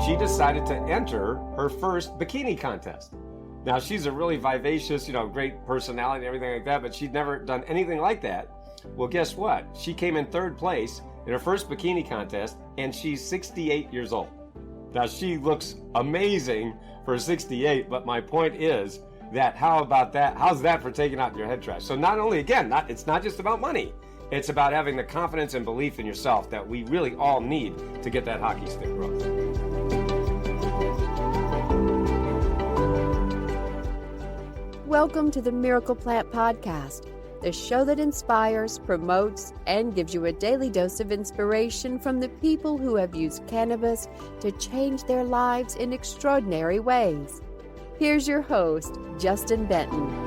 she decided to enter her first bikini contest. Now, she's a really vivacious, great personality and everything like that, but she'd never done anything like that. Well, guess what? She came in third place in her first bikini contest, and she's 68 years old. Now, she looks amazing for 68, but my point is that how about that? How's that for taking out your head trash? So not only, again, it's not just about money. It's about having the confidence and belief in yourself that we really all need to get that hockey stick growth. Welcome to the Miracle Plant Podcast, the show that inspires, promotes, and gives you a daily dose of inspiration from the people who have used cannabis to change their lives in extraordinary ways. Here's your host, Justin Benton.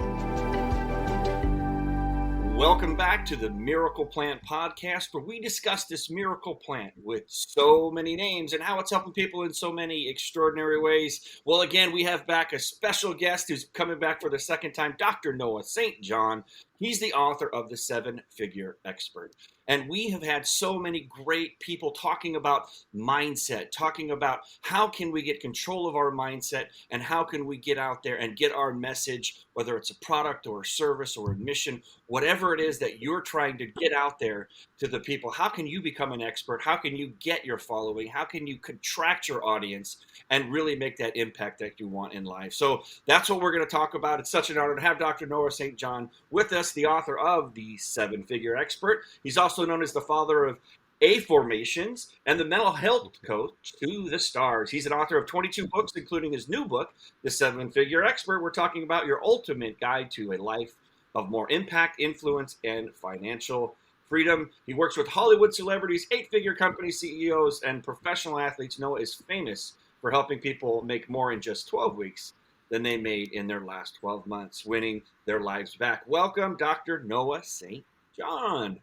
Welcome back to the Miracle Plant Podcast, where we discuss this miracle plant with so many names and how it's helping people in so many extraordinary ways. Well, again, we have back a special guest who's coming back for the second time, Dr. Noah St. John. He's the author of The 7-Figure Expert. And we have had so many great people talking about mindset, talking about how can we get control of our mindset and how can we get out there and get our message, whether it's a product or a service or a mission, whatever it is that you're trying to get out there to the people. How can you become an expert? How can you get your following? How can you contract your audience and really make that impact that you want in life? So that's what we're going to talk about. It's such an honor to have Dr. Noah St. John with us, the author of The 7-Figure Expert. He's also known as the father of A Formations and the mental health coach to the stars. He's an author of 22 books, including his new book, The 7-Figure Expert. We're talking about your ultimate guide to a life of more impact, influence, and financial freedom. He works with Hollywood celebrities, 8-figure company CEOs, and professional athletes. Noah is famous for helping people make more in just 12 weeks than they made in their last 12 months, winning their lives back. Welcome, Dr. Noah St. John.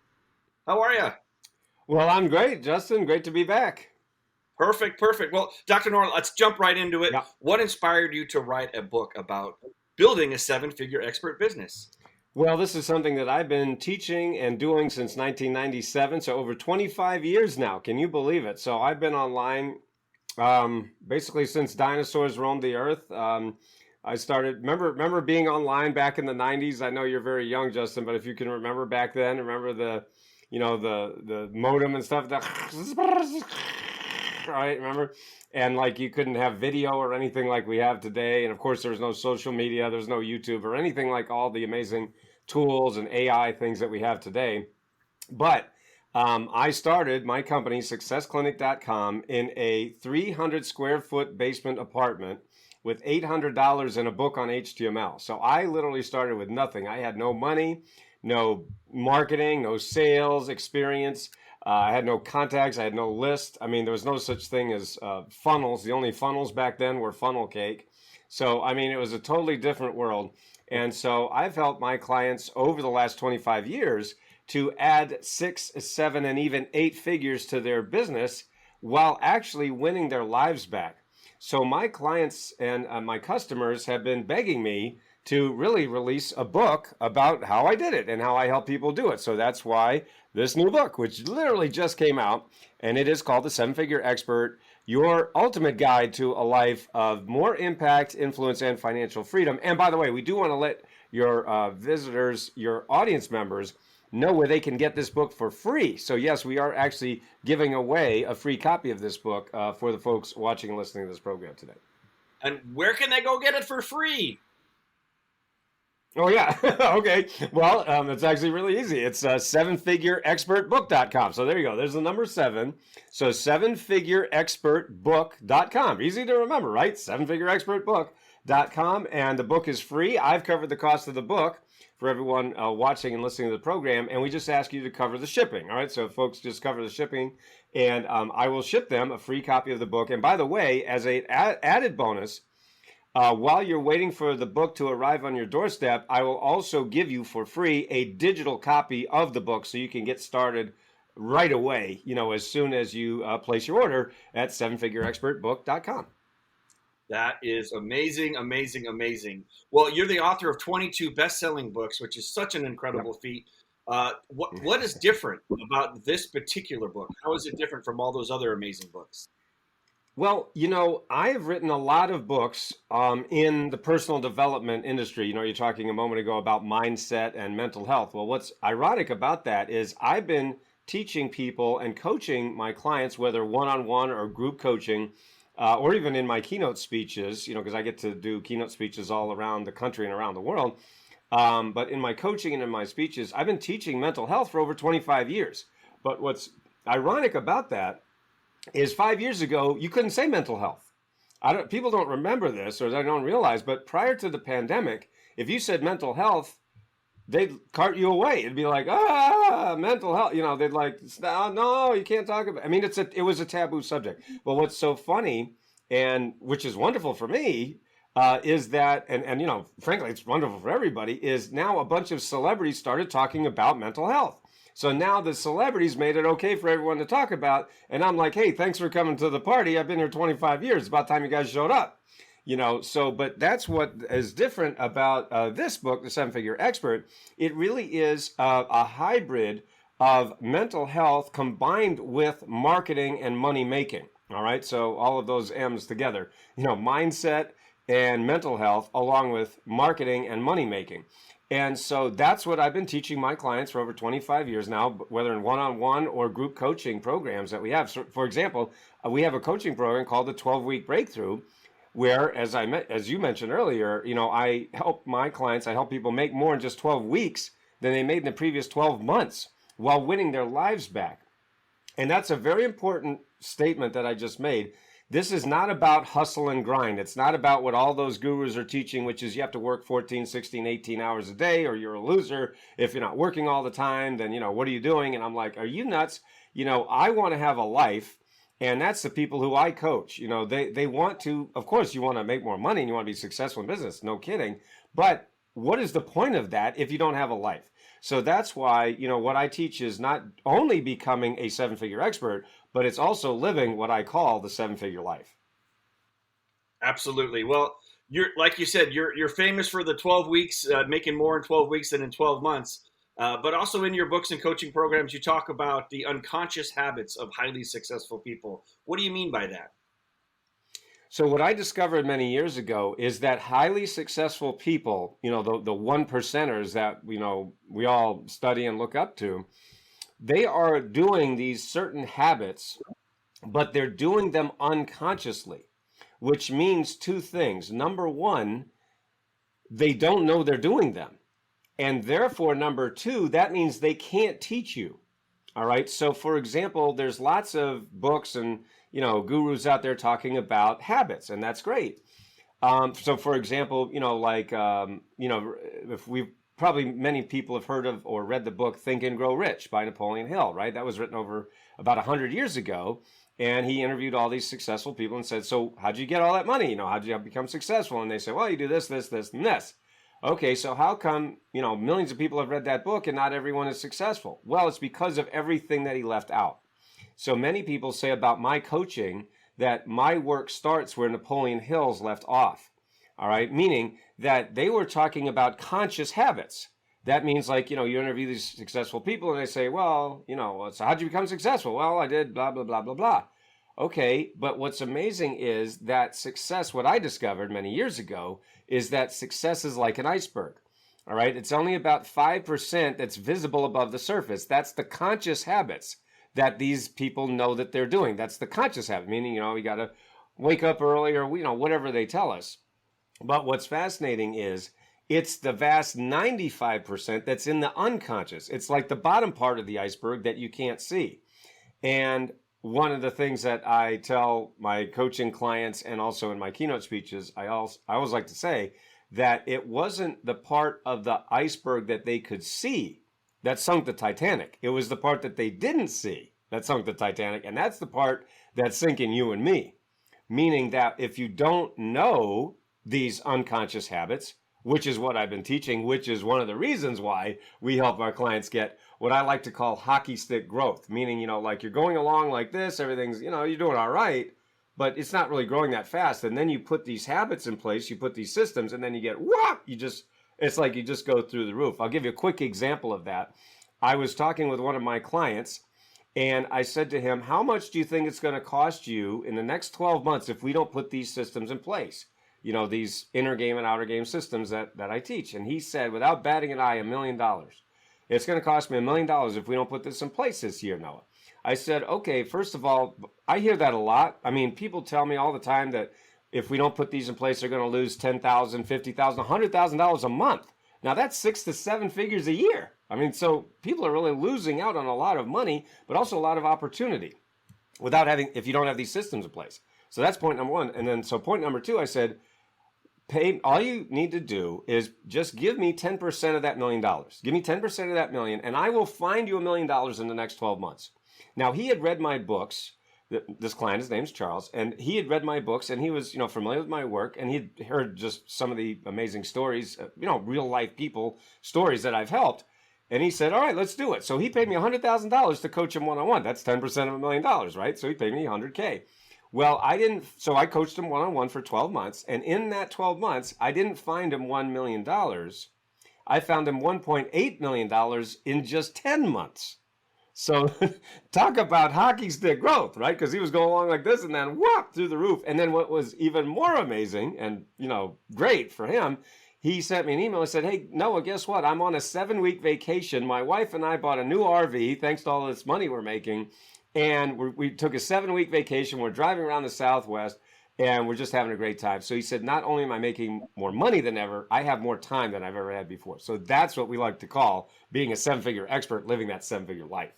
How are you? Well, I'm great, Justin. Great to be back. Perfect. Well, Dr. Noah, let's jump right into it. Yeah. What inspired you to write a book about building a 7-figure expert business? Well, this is something that I've been teaching and doing since 1997, so over 25 years now. Can you believe it? So I've been online basically since dinosaurs roamed the earth. I started, remember being online back in the 90s? I know you're very young, Justin, but if you can remember back then, remember the modem and stuff, right, remember? And like you couldn't have video or anything like we have today. And of course, there's no social media, there's no YouTube or anything like all the amazing tools and AI things that we have today. But I started my company, successclinic.com, in a 300 square foot basement apartment with $800 in a book on HTML. So I literally started with nothing. I had no money, no marketing, no sales experience. I had no contacts. I had no list. I mean, there was no such thing as funnels. The only funnels back then were funnel cake. So, I mean, it was a totally different world. And so I've helped my clients over the last 25 years to add 6, 7, and even 8 figures to their business while actually winning their lives back. So my clients and my customers have been begging me to really release a book about how I did it and how I help people do it. So that's why this new book, which literally just came out, and it is called The 7-Figure Expert, your ultimate guide to a life of more impact, influence, and financial freedom. And by the way, we do want to let your visitors, your audience members, know where they can get this book for free. So yes, we are actually giving away a free copy of this book for the folks watching and listening to this program today. And where can they go get it for free? Oh, yeah. Okay. Well, it's actually really easy. It's 7figureexpertbook.com. So there you go. There's the number 7. So 7figureexpertbook.com. Easy to remember, right? 7figureexpertbook.com. And the book is free. I've covered the cost of the book for everyone watching and listening to the program. And we just ask you to cover the shipping. All right. So folks just cover the shipping. And I will ship them a free copy of the book. And by the way, as an added bonus, while you're waiting for the book to arrive on your doorstep, I will also give you for free a digital copy of the book so you can get started right away, as soon as you place your order at 7figureexpertbook.com. That is amazing, amazing, amazing. Well, you're the author of 22 best-selling books, which is such an incredible feat. What is different about this particular book? How is it different from all those other amazing books? Well, I have written a lot of books in the personal development industry. You're talking a moment ago about mindset and mental health. Well, what's ironic about that is I've been teaching people and coaching my clients, whether one-on-one or group coaching, or even in my keynote speeches, because I get to do keynote speeches all around the country and around the world. But in my coaching and in my speeches, I've been teaching mental health for over 25 years. But what's ironic about that is 5 years ago, you couldn't say mental health. People don't remember this or they don't realize, but prior to the pandemic, if you said mental health, they'd cart you away. It'd be like, mental health. They'd like, no, you can't talk about it. I mean, it was a taboo subject. But what's so funny, and which is wonderful for me, is that, and frankly, it's wonderful for everybody, is now a bunch of celebrities started talking about mental health. So now the celebrities made it okay for everyone to talk about. And I'm like, hey, thanks for coming to the party. I've been here 25 years. It's about time you guys showed up. But that's what is different about this book, The Seven-Figure Expert. It really is a hybrid of mental health combined with marketing and money making. All right. So all of those M's together, mindset and mental health, along with marketing and money making. And so that's what I've been teaching my clients for over 25 years now, whether in one-on-one or group coaching programs that we have. So, for example, we have a coaching program called the 12-Week Breakthrough, where, as you mentioned earlier, I help my clients, I help people make more in just 12 weeks than they made in the previous 12 months while winning their lives back. And that's a very important statement that I just made. This is not about hustle and grind. It's not about what all those gurus are teaching, which is you have to work 14, 16, 18 hours a day or you're a loser. If you're not working all the time, then, what are you doing? And I'm like, are you nuts? I want to have a life. And that's the people who I coach. They want to, of course, you want to make more money and you want to be successful in business. No kidding. But what is the point of that if you don't have a life? So that's why, what I teach is not only becoming a seven-figure expert, but it's also living what I call the seven-figure life. Absolutely. Well, like you said, you're famous for the 12 weeks, making more in 12 weeks than in 12 months. But also in your books and coaching programs, you talk about the unconscious habits of highly successful people. What do you mean by that? So what I discovered many years ago is that highly successful people, the one percenters that, we all study and look up to, they are doing these certain habits, but they're doing them unconsciously, which means two things. Number one, they don't know they're doing them. And therefore, number two, that means they can't teach you. All right. So, for example, there's lots of books and, gurus out there talking about habits, and that's great. So, for example, if many people have heard of or read the book Think and Grow Rich by Napoleon Hill, right? That was written over about 100 years ago. And he interviewed all these successful people and said, so how'd you get all that money? How'd you become successful? And they say, well, you do this, this, this, and this. Okay, so how come, millions of people have read that book and not everyone is successful? Well, it's because of everything that he left out. So many people say about my coaching that my work starts where Napoleon Hill's left off. All right, meaning that they were talking about conscious habits. That means you interview these successful people and they say, well, so how'd you become successful? Well, I did blah, blah, blah, blah, blah. Okay, but what's amazing is that success, what I discovered many years ago, is that success is like an iceberg. All right, it's only about 5% that's visible above the surface. That's the conscious habits that these people know that they're doing. That's the conscious habit, meaning, you got to wake up early or, whatever they tell us. But what's fascinating is it's the vast 95% that's in the unconscious. It's like the bottom part of the iceberg that you can't see. And one of the things that I tell my coaching clients and also in my keynote speeches, I always like to say that it wasn't the part of the iceberg that they could see that sunk the Titanic. It was the part that they didn't see that sunk the Titanic. And that's the part that's sinking you and me. Meaning that if you don't know these unconscious habits, which is what I've been teaching, which is one of the reasons why we help our clients get what I like to call hockey stick growth, meaning, you're going along like this, everything's, you're doing all right, but it's not really growing that fast. And then you put these habits in place, you put these systems, and then you get, it's like you just go through the roof. I'll give you a quick example of that. I was talking with one of my clients, And I said to him, how much do you think it's going to cost you in the next 12 months if we don't put these systems in place? You know, these inner game and outer game systems that I teach. And he said, without batting an eye, $1 million. It's going to cost me $1 million if we don't put this in place this year, Noah. I said, okay, first of all, I hear that a lot. I mean, people tell me all the time that if we don't put these in place, they're going to lose $10,000, $50,000, $100,000 a month. Now that's 6 to 7 figures a year. I mean, so people are really losing out on a lot of money, but also a lot of opportunity without having, if you don't have these systems in place. So that's point number one. And then, so point number two, I said, all you need to do is just give me 10% of that $1 million. Give me 10% of that million, and I will find you $1 million in the next 12 months. Now, he had read my books. This client, his name's Charles, and he had read my books, and he was, familiar with my work, and he'd heard just some of the amazing stories, real life people stories that I've helped. And he said, all right, let's do it. So he paid me $100,000 to coach him one-on-one. That's 10% of $1 million, right? So he paid me $100K. Well, so I coached him one-on-one for 12 months. And in that 12 months, I didn't find him $1 million. I found him $1.8 million in just 10 months. So talk about hockey stick growth, right? Because he was going along like this and then whoop through the roof. And then what was even more amazing and, great for him, he sent me an email and said, hey, Noah, guess what? I'm on a 7-week vacation. My wife and I bought a new RV thanks to all this money we're making. And we took a 7-week vacation. We're driving around the Southwest and we're just having a great time. So he said, not only am I making more money than ever, I have more time than I've ever had before. So that's what we like to call being a 7-figure expert, living that 7-figure life.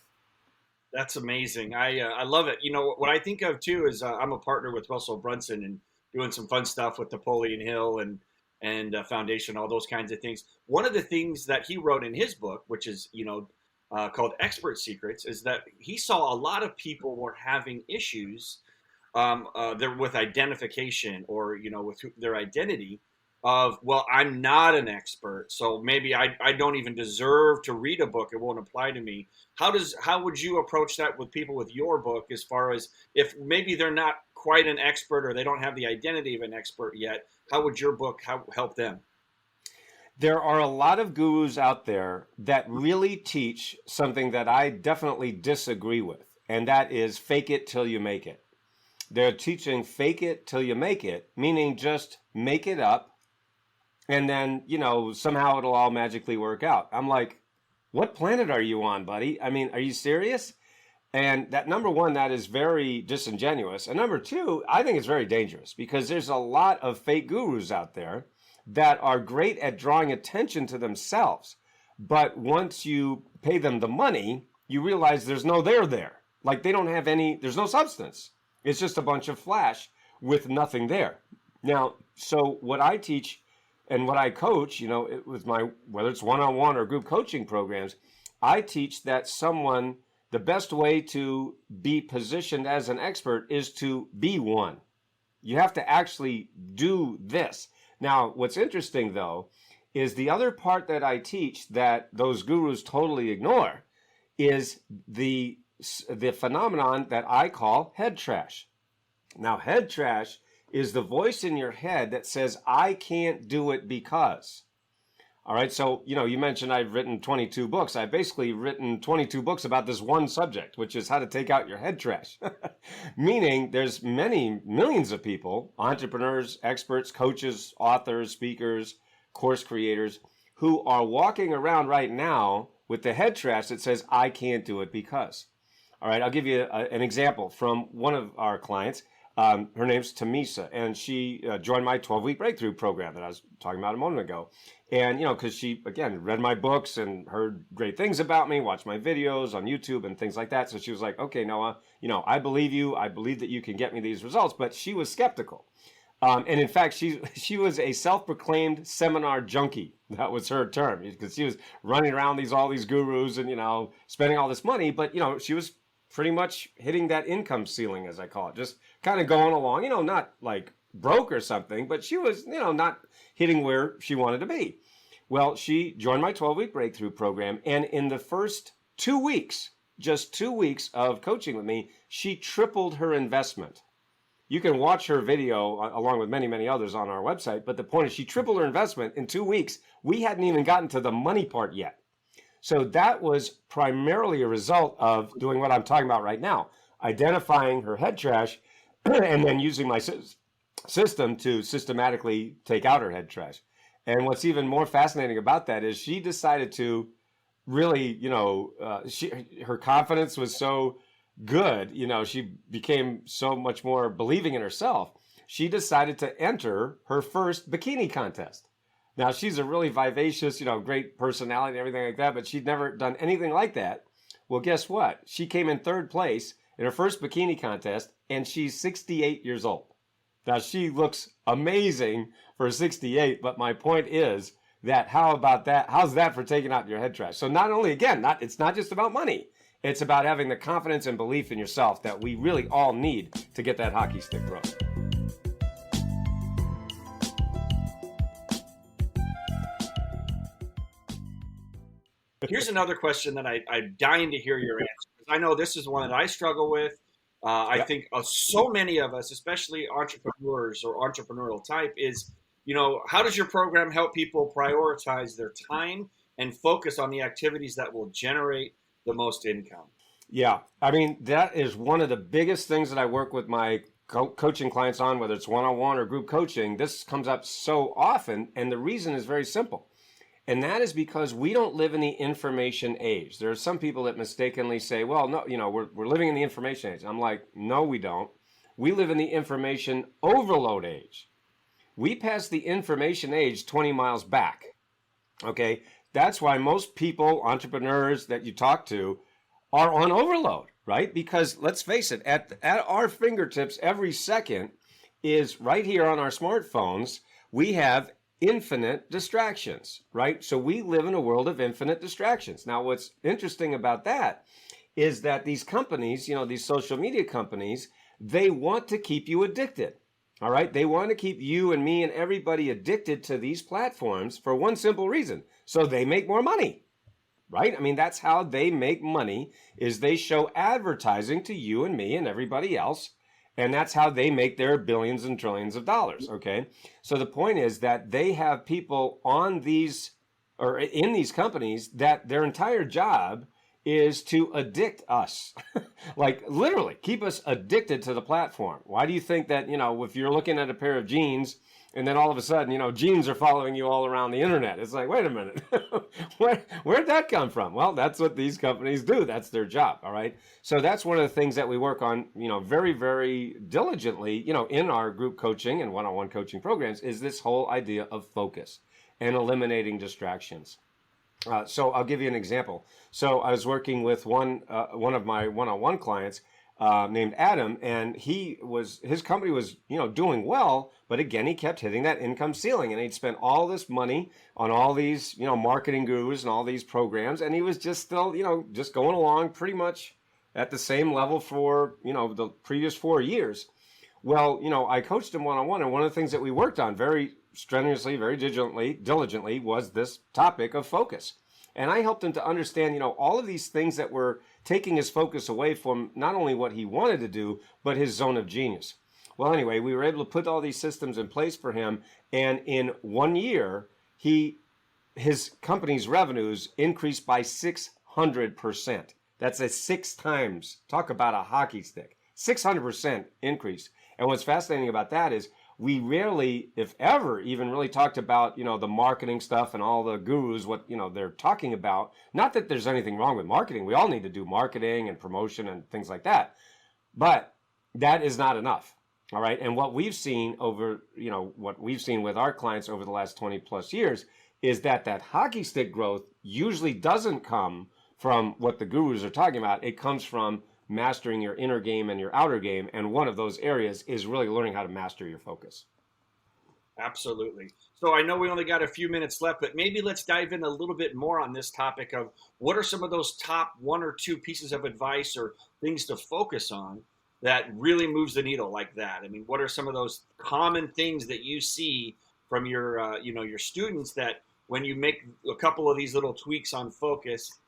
That's amazing. I love it. What I think of too is I'm a partner with Russell Brunson and doing some fun stuff with Napoleon Hill and Foundation, all those kinds of things. One of the things that he wrote in his book, which is, called Expert Secrets, is that he saw a lot of people were having issues there with identification or, with their identity of, well, I'm not an expert, so maybe I don't even deserve to read a book. It won't apply to me. How would you approach that with people with your book, as far as if maybe they're not quite an expert or they don't have the identity of an expert yet? How would your book help them? There are a lot of gurus out there that really teach something that I definitely disagree with, and that is fake it till you make it. They're teaching fake it till you make it, meaning just make it up, and then, somehow it'll all magically work out. I'm like, what planet are you on, buddy? I mean, are you serious? And that, number one, that is very disingenuous. And number two, I think it's very dangerous because there's a lot of fake gurus out there that are great at drawing attention to themselves. But once you pay them the money, you realize there's no there. Like they don't have there's no substance. It's just a bunch of flash with nothing there. Now, so what I teach and what I coach, with whether it's one-on-one or group coaching programs, I teach that the best way to be positioned as an expert is to be one. You have to actually do this. Now, what's interesting, though, is the other part that I teach that those gurus totally ignore is the phenomenon that I call head trash. Now, head trash is the voice in your head that says, I can't do it because. All right, so, you mentioned I've written 22 books. I've basically written 22 books about this one subject, which is how to take out your head trash. Meaning there's millions of people, entrepreneurs, experts, coaches, authors, speakers, course creators, who are walking around right now with the head trash that says, I can't do it because. All right, I'll give you an example from one of our clients. Her name's Tamisa, and she joined my 12-week breakthrough program that I was talking about a moment ago. And, because she, again, read my books and heard great things about me, watched my videos on YouTube and things like that. So she was like, okay, Noah, I believe you. I believe that you can get me these results. But she was skeptical. And in fact, she was a self-proclaimed seminar junkie. That was her term, because she was running around all these gurus and, spending all this money. But, she was pretty much hitting that income ceiling, as I call it, just kind of going along, not like broke or something, but she was, not hitting where she wanted to be. Well, she joined my 12-week breakthrough program. And in the first 2 weeks, just 2 weeks of coaching with me, she tripled her investment. You can watch her video along with many, many others on our website. But the point is she tripled her investment in 2 weeks. We hadn't even gotten to the money part yet. So that was primarily a result of doing what I'm talking about right now, identifying her head trash and then using my system to systematically take out her head trash. And what's even more fascinating about that is she decided to really, her confidence was so good, she became so much more believing in herself. She decided to enter her first bikini contest. Now, she's a really vivacious, great personality and everything like that, but she'd never done anything like that. Well, guess what? She came in third place in her first bikini contest, and she's 68 years old. Now, she looks amazing for 68, but my point is that how about that? How's that for taking out your head trash? So not only, again, it's not just about money. It's about having the confidence and belief in yourself that we really all need to get that hockey stick growth. Here's another question that I'm dying to hear your answer. I know this is one that I struggle with. I think so many of us, especially entrepreneurs or entrepreneurial type, is, how does your program help people prioritize their time and focus on the activities that will generate the most income? Yeah, I mean, that is one of the biggest things that I work with my coaching clients on, whether it's one-on-one or group coaching. This comes up so often, and the reason is very simple. And that is because we don't live in the information age. There are some people that mistakenly say, well, no, we're living in the information age. I'm like, no, we don't. We live in the information overload age. We passed the information age 20 miles back. Okay, that's why most people, entrepreneurs that you talk to, are on overload, right? Because let's face it, at our fingertips every second is right here on our smartphones. We have infinite distractions, right? So we live in a world of infinite distractions. Now, what's interesting about that is that these companies, these social media companies, they want to keep you addicted, all right? They want to keep you and me and everybody addicted to these platforms for one simple reason. So they make more money, right? I mean, that's how they make money, is they show advertising to you and me and everybody else. And that's how they make their billions and trillions of dollars, okay? So the point is that they have people on these, or in these companies, that their entire job is to addict us. Like literally keep us addicted to the platform. Why do you think that, if you're looking at a pair of jeans and then all of a sudden, jeans are following you all around the internet? It's like, wait a minute, where'd that come from? Well, that's what these companies do. That's their job, all right? So that's one of the things that we work on, very, very diligently, in our group coaching and one-on-one coaching programs, is this whole idea of focus and eliminating distractions. So I'll give you an example. So I was working with one of my one-on-one clients named Adam, and his company was, doing well, but again, he kept hitting that income ceiling, and he'd spent all this money on all these, marketing gurus and all these programs, and he was just still, just going along pretty much at the same level for, the previous 4 years. Well, I coached him one-on-one, and one of the things that we worked on very strenuously, very diligently was this topic of focus. And I helped him to understand, all of these things that were taking his focus away from not only what he wanted to do, but his zone of genius. Well, anyway, we were able to put all these systems in place for him. And in 1 year, his company's revenues increased by 600%. That's a 6 times, talk about a hockey stick, 600% increase. And what's fascinating about that is we rarely, if ever, even really talked about, the marketing stuff and all the gurus, what, they're talking about. Not that there's anything wrong with marketing. We all need to do marketing and promotion and things like that. But that is not enough. All right. And what we've seen what we've seen with our clients over the last 20 plus years is that hockey stick growth usually doesn't come from what the gurus are talking about. It comes from mastering your inner game and your outer game. And one of those areas is really learning how to master your focus. Absolutely. So I know we only got a few minutes left, but maybe let's dive in a little bit more on this topic of what are some of those top 1 or 2 pieces of advice or things to focus on that really moves the needle like that? I mean, what are some of those common things that you see from your, your students that when you make a couple of these little tweaks on focus,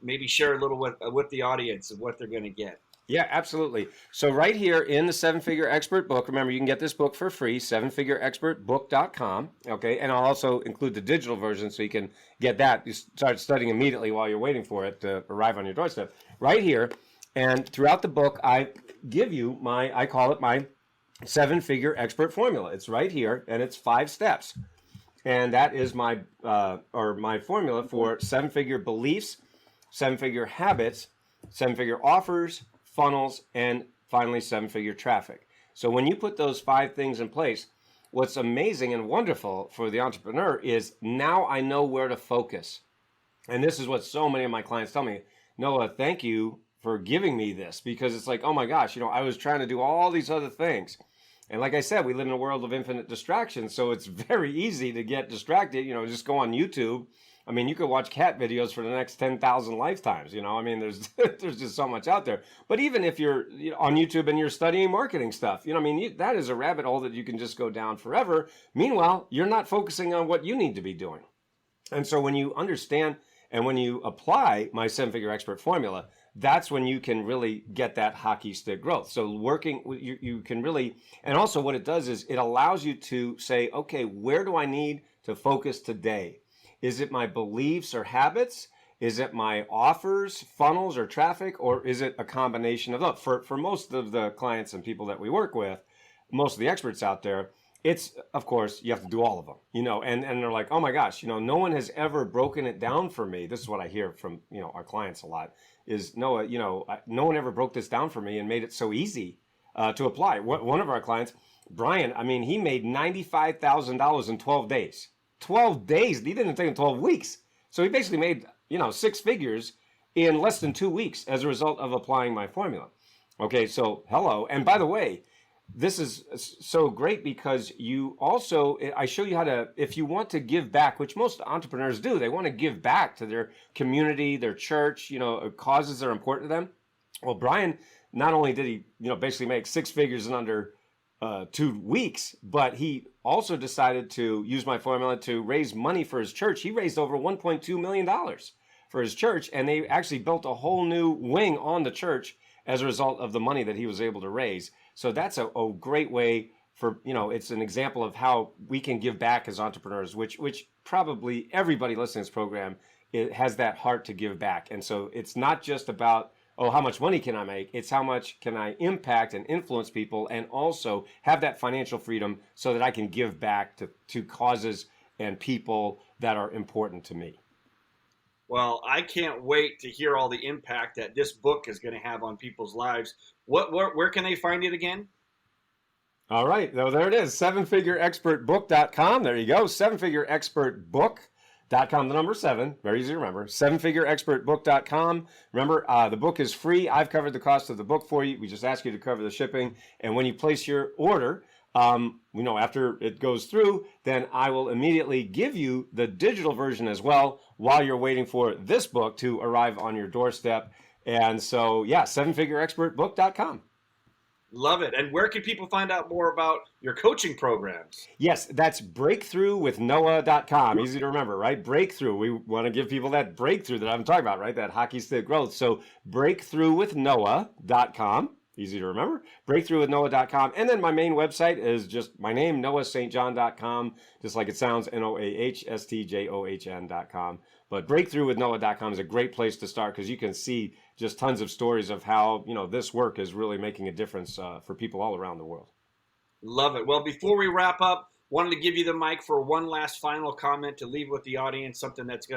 maybe share a little with the audience of what they're going to get? Yeah, absolutely. So right here in the Seven Figure Expert book, remember you can get this book for free, sevenfigureexpertbook.com. Okay, and I'll also include the digital version so you can get that. You start studying immediately while you're waiting for it to arrive on your doorstep. Right here, and throughout the book, I give you I call it my seven figure expert formula. It's right here, and it's 5 steps. And that is my formula for seven figure beliefs, seven figure habits, seven figure offers, funnels, and finally seven figure traffic. So when you put those 5 things in place, what's amazing and wonderful for the entrepreneur is now I know where to focus. And this is what so many of my clients tell me, Noah, thank you for giving me this, because it's like, oh my gosh, I was trying to do all these other things. And like I said, we live in a world of infinite distractions, so it's very easy to get distracted. Just go on YouTube. I mean, you could watch cat videos for the next 10,000 lifetimes. I mean, there's there's just so much out there. But even if you're on YouTube and you're studying marketing stuff, that is a rabbit hole that you can just go down forever. Meanwhile, you're not focusing on what you need to be doing. And so when you understand and when you apply my 7-figure expert formula, that's when you can really get that hockey stick growth. So you can really, and also what it does is it allows you to say, okay, where do I need to focus today? Is it my beliefs or habits? Is it my offers, funnels, or traffic? Or is it a combination of those? For most of the clients and people that we work with, most of the experts out there, it's, of course, you have to do all of them, and they're like, oh my gosh, no one has ever broken it down for me. This is what I hear from, our clients a lot is, Noah, no one ever broke this down for me and made it so easy to apply. One of our clients, Brian, I mean, he made $95,000 in 12 days. 12 days. He didn't take him 12 weeks. So he basically made, 6 figures in less than 2 weeks as a result of applying my formula. Okay, so hello. And by the way, this is so great because I show you how to, if you want to give back, which most entrepreneurs do, they want to give back to their community, their church, causes that are important to them. Well, Brian, not only did he, basically make 6 figures in under 2 weeks, but he also decided to use my formula to raise money for his church. He raised over $1.2 million for his church, and they actually built a whole new wing on the church as a result of the money that he was able to raise. So that's a great way for, it's an example of how we can give back as entrepreneurs, which probably everybody listening to this program, it has that heart to give back. And so it's not just about, how much money can I make? It's how much can I impact and influence people and also have that financial freedom so that I can give back to causes and people that are important to me. Well, I can't wait to hear all the impact that this book is going to have on people's lives. Where can they find it again? All right. No, there it is. sevenfigureexpertbook.com. There you go. sevenfigureexpertbook.com. The number 7. Very easy to remember. sevenfigureexpertbook.com. Remember, the book is free. I've covered the cost of the book for you. We just ask you to cover the shipping. And when you place your order, after it goes through, then I will immediately give you the digital version as well while you're waiting for this book to arrive on your doorstep. And so, sevenfigureexpertbook.com. Love it. And where can people find out more about your coaching programs? Yes, that's breakthroughwithnoah.com. Easy to remember, right? Breakthrough. We want to give people that breakthrough that I'm talking about, right? That hockey stick growth. So breakthroughwithnoah.com. Easy to remember, breakthroughwithnoah.com. And then my main website is just my name, noahstjohn.com, just like it sounds, NOAHSTJOHN.com. But breakthroughwithnoah.com is a great place to start because you can see just tons of stories of how, this work is really making a difference for people all around the world. Love it. Well, before we wrap up, wanted to give you the mic for one last final comment to leave with the audience, something that's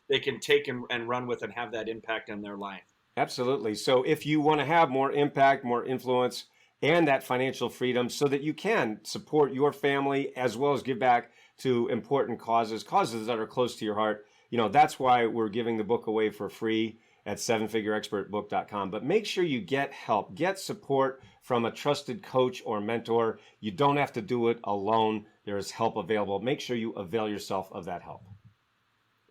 they can take and run with and have that impact on their life. Absolutely. So if you want to have more impact, more influence, and that financial freedom so that you can support your family as well as give back to important causes that are close to your heart, that's why we're giving the book away for free at sevenfigureexpertbook.com. But make sure you get help, get support from a trusted coach or mentor. You don't have to do it alone. There is help available. Make sure you avail yourself of that help.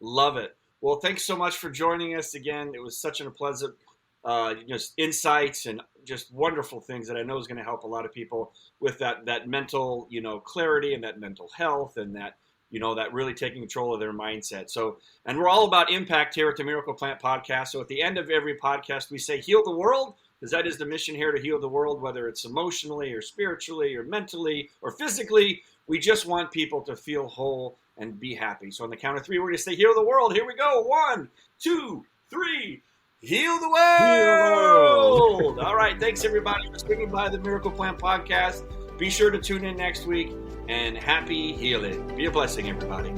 Love it. Well, thanks so much for joining us again. It was such a pleasant insights and just wonderful things that I know is going to help a lot of people with that mental, clarity and that mental health and that, that really taking control of their mindset. So, and we're all about impact here at the Miracle Plant Podcast. So at the end of every podcast, we say, heal the world because that is the mission here, to heal the world, whether it's emotionally or spiritually or mentally or physically. We just want people to feel whole and be happy. So on the count of three, we're going to say heal the world. Here we go. 1, 2, 3. Heal the world. Heal the world. All right. Thanks, everybody, for sticking by the Miracle Plant Podcast. Be sure to tune in next week, and happy healing. Be a blessing, everybody.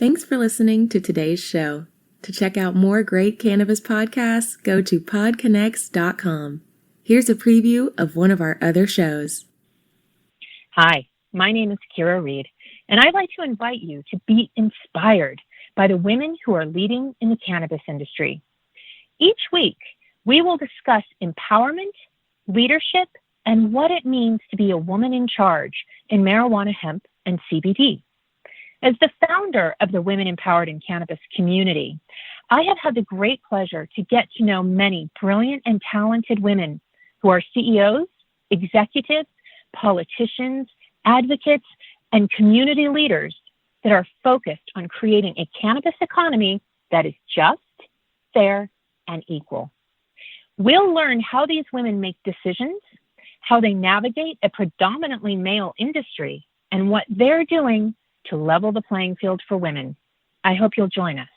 Thanks for listening to today's show. To check out more great cannabis podcasts, go to PodConx.com. Here's a preview of one of our other shows. Hi, my name is Kira Reed, and I'd like to invite you to be inspired by the women who are leading in the cannabis industry. Each week, we will discuss empowerment, leadership, and what it means to be a woman in charge in marijuana, hemp, and CBD. As the founder of the Women Empowered in Cannabis community, I have had the great pleasure to get to know many brilliant and talented women who are CEOs, executives, politicians, advocates, and community leaders that are focused on creating a cannabis economy that is just, fair, and equal. We'll learn how these women make decisions, how they navigate a predominantly male industry, and what they're doing to level the playing field for women. I hope you'll join us.